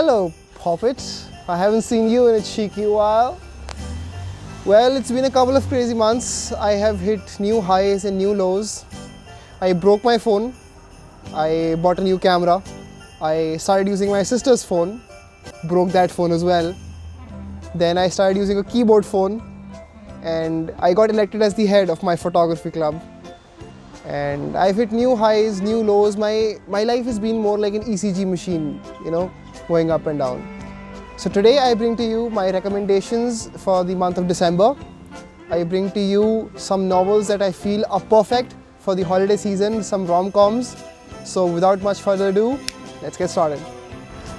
Hello, Poppet. I haven't seen you in a cheeky while. Well, it's been a couple of crazy months. I have hit new highs and new lows. I broke my phone. I bought a new camera. I started using my sister's phone. Broke that phone as well. Then I started using a keyboard phone. And I got elected as the head of my photography club. And I've hit new highs, new lows. My life has been more like an ECG machine, going up and down. So today I bring to you my recommendations for the month of December. I bring to you some novels that I feel are perfect for the holiday season, some rom-coms. So without much further ado, let's get started.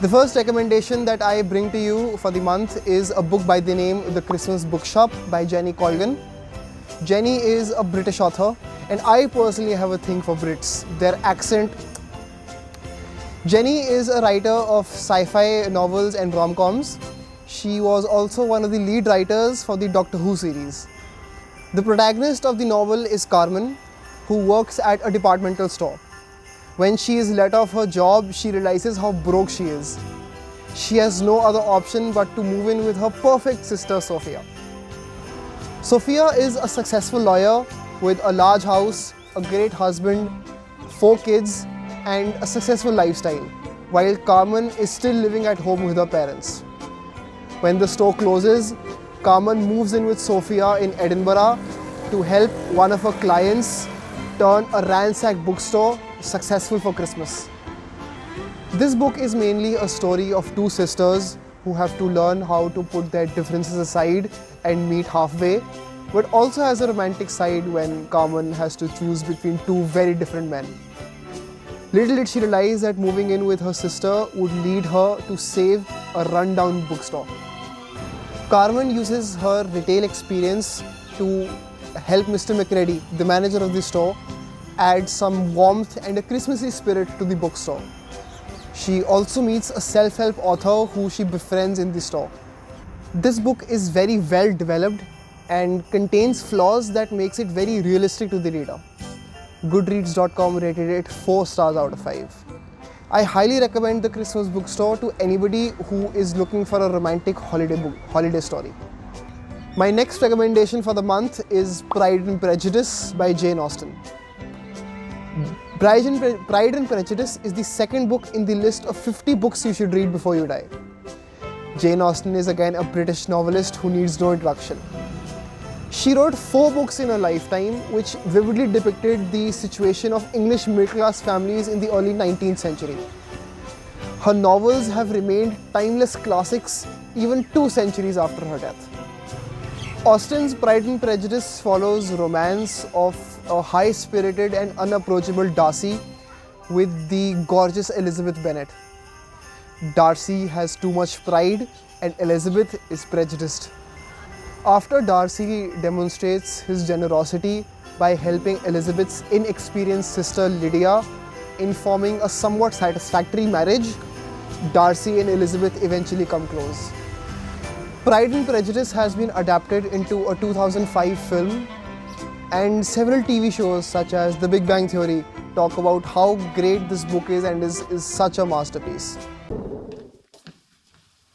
The first recommendation that I bring to you for the month is a book by the name The Christmas Bookshop by Jenny Colgan. Jenny is a British author, and I personally have a thing for Brits, their accent. Jenny is a writer of sci-fi novels and rom-coms. She was also one of the lead writers for the Doctor Who series. The protagonist of the novel is Carmen, who works at a departmental store. When she is let off her job, she realizes how broke she is. She has no other option but to move in with her perfect sister, Sophia. Sophia is a successful lawyer with a large house, a great husband, 4 kids, and a successful lifestyle, while Carmen is still living at home with her parents. When the store closes, Carmen moves in with Sophia in Edinburgh to help one of her clients turn a ransacked bookstore successful for Christmas. This book is mainly a story of 2 sisters who have to learn how to put their differences aside and meet halfway, but also has a romantic side when Carmen has to choose between 2 very different men. Little did she realize that moving in with her sister would lead her to save a rundown bookstore. Carmen uses her retail experience to help Mr. McReady, the manager of the store, add some warmth and a Christmassy spirit to the bookstore. She also meets a self-help author who she befriends in the store. This book is very well developed and contains flaws that makes it very realistic to the reader. Goodreads.com rated it 4 stars out of 5. I highly recommend The Christmas Bookstore to anybody who is looking for a romantic holiday story. My next recommendation for the month is Pride and Prejudice by Jane Austen. Pride and Prejudice is the second book in the list of 50 books you should read before you die. Jane Austen is again a British novelist who needs no introduction. She wrote 4 books in her lifetime which vividly depicted the situation of English middle-class families in the early 19th century. Her novels have remained timeless classics even 2 centuries after her death. Austen's Pride and Prejudice follows romance of a high-spirited and unapproachable Darcy with the gorgeous Elizabeth Bennet. Darcy has too much pride and Elizabeth is prejudiced. After Darcy demonstrates his generosity by helping Elizabeth's inexperienced sister Lydia in forming a somewhat satisfactory marriage, Darcy and Elizabeth eventually come close. Pride and Prejudice has been adapted into a 2005 film, and several TV shows such as The Big Bang Theory talk about how great this book is and is such a masterpiece. What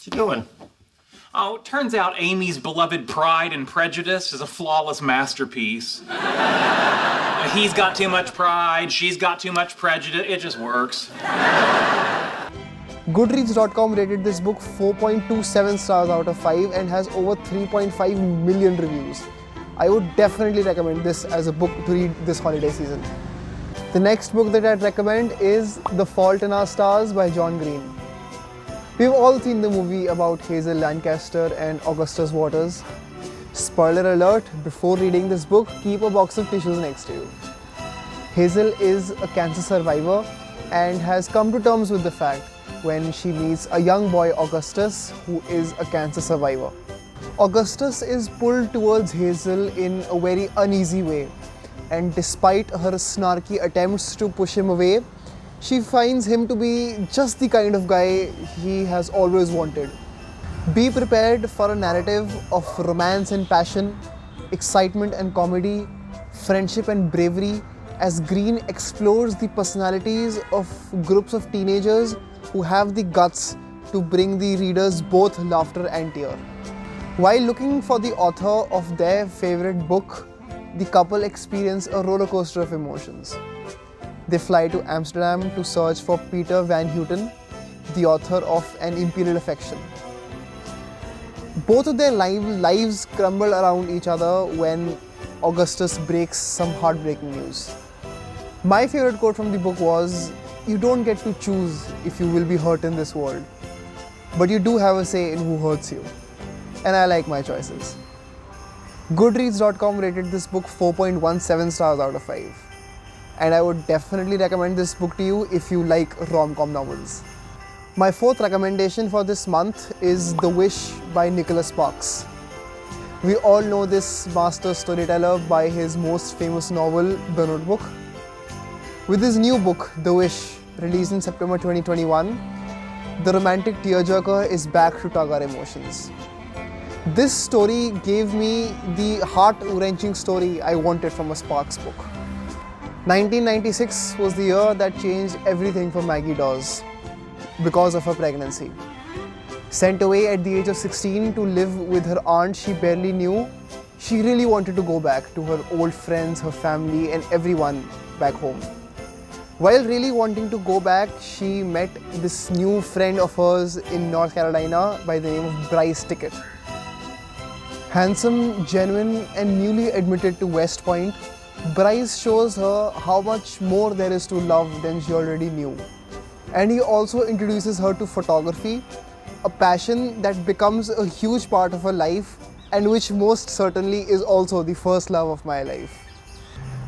you doing? Oh, it turns out Amy's beloved Pride and Prejudice is a flawless masterpiece. He's got too much pride, she's got too much prejudice, it just works. Goodreads.com rated this book 4.27 stars out of 5 and has over 3.5 million reviews. I would definitely recommend this as a book to read this holiday season. The next book that I'd recommend is The Fault in Our Stars by John Green. We've all seen the movie about Hazel Lancaster and Augustus Waters. Spoiler alert, before reading this book, keep a box of tissues next to you. Hazel is a cancer survivor and has come to terms with the fact when she meets a young boy, Augustus, who is a cancer survivor. Augustus is pulled towards Hazel in a very uneasy way, and despite her snarky attempts to push him away, she finds him to be just the kind of guy he has always wanted. Be prepared for a narrative of romance and passion, excitement and comedy, friendship and bravery, as Green explores the personalities of groups of teenagers who have the guts to bring the readers both laughter and tear. While looking for the author of their favorite book, the couple experience a roller coaster of emotions. They fly to Amsterdam to search for Peter Van Houten, the author of An Imperial Affection. Both of their lives crumble around each other when Augustus breaks some heartbreaking news. My favorite quote from the book was, "You don't get to choose if you will be hurt in this world, but you do have a say in who hurts you." And I like my choices. Goodreads.com rated this book 4.17 stars out of 5. And I would definitely recommend this book to you if you like rom-com novels. My fourth recommendation for this month is The Wish by Nicholas Sparks. We all know this master storyteller by his most famous novel, The Notebook. With his new book, The Wish, released in September 2021, the romantic tearjerker is back to tug our emotions. This story gave me the heart-wrenching story I wanted from a Sparks book. 1996 was the year that changed everything for Maggie Dawes because of her pregnancy. Sent away at the age of 16 to live with her aunt she barely knew, she really wanted to go back to her old friends, her family, and everyone back home. While really wanting to go back, she met this new friend of hers in North Carolina by the name of Bryce Tickett. Handsome, genuine, and newly admitted to West Point, Bryce shows her how much more there is to love than she already knew. And he also introduces her to photography, a passion that becomes a huge part of her life and which most certainly is also the first love of my life.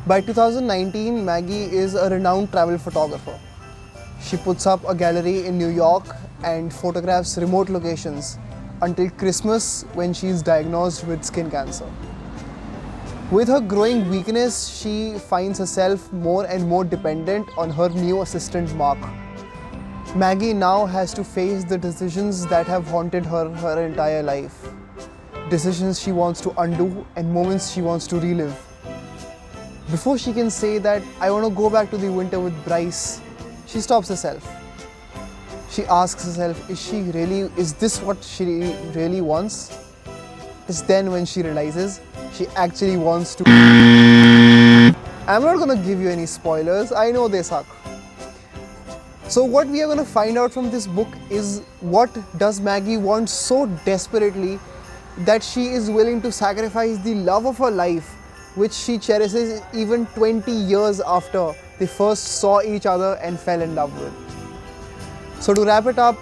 By 2019, Maggie is a renowned travel photographer. She puts up a gallery in New York and photographs remote locations until Christmas when she is diagnosed with skin cancer. With her growing weakness, she finds herself more and more dependent on her new assistant Mark. Maggie now has to face the decisions that have haunted her her entire life. Decisions she wants to undo and moments she wants to relive. Before she can say that, "I want to go back to the winter with Bryce," she stops herself. She asks herself, is this what she really wants? It's then when she realizes she actually wants to. I'm not gonna give you any spoilers, I know they suck. So what we are gonna find out from this book is what does Maggie want so desperately that she is willing to sacrifice the love of her life, which she cherishes even 20 years after they first saw each other and fell in love with. So to wrap it up,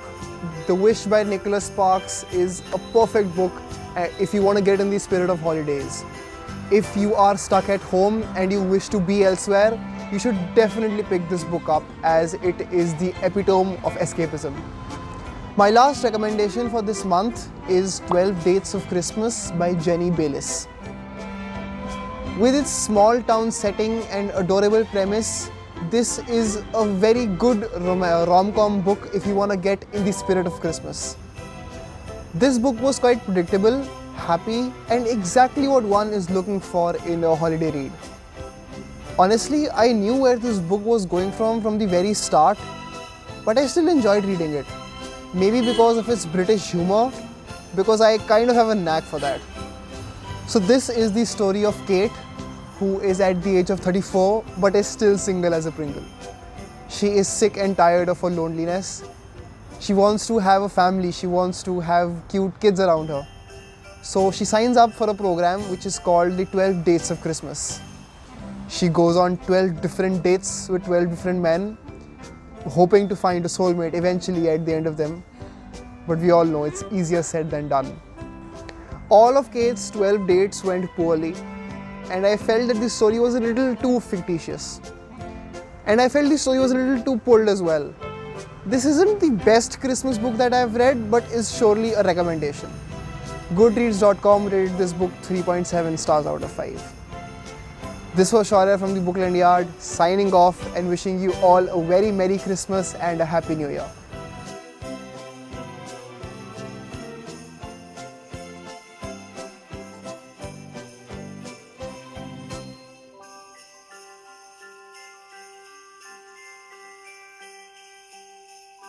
The Wish by Nicholas Sparks is a perfect book if you want to get in the spirit of holidays. If you are stuck at home and you wish to be elsewhere, you should definitely pick this book up as it is the epitome of escapism. My last recommendation for this month is 12 Dates of Christmas by Jenny Bayliss. With its small town setting and adorable premise, this is a very good rom-com book if you want to get in the spirit of Christmas. This book was quite predictable, happy, and exactly what one is looking for in a holiday read. Honestly, I knew where this book was going from the very start, but I still enjoyed reading it. Maybe because of its British humor, because I kind of have a knack for that. So this is the story of Kate, who is at the age of 34 but is still single as a Pringle. She is sick and tired of her loneliness. She wants to have a family, she wants to have cute kids around her. So she signs up for a program which is called the 12 Dates of Christmas. She goes on 12 different dates with 12 different men, hoping to find a soulmate eventually at the end of them. But we all know it's easier said than done. All of Kate's 12 dates went poorly, and I felt that this story was a little too fictitious. And I felt the story was a little too pulled as well. This isn't the best Christmas book that I've read, but is surely a recommendation. Goodreads.com rated this book 3.7 stars out of 5. This was Shaurya from the Bookland Yard, signing off and wishing you all a very Merry Christmas and a Happy New Year.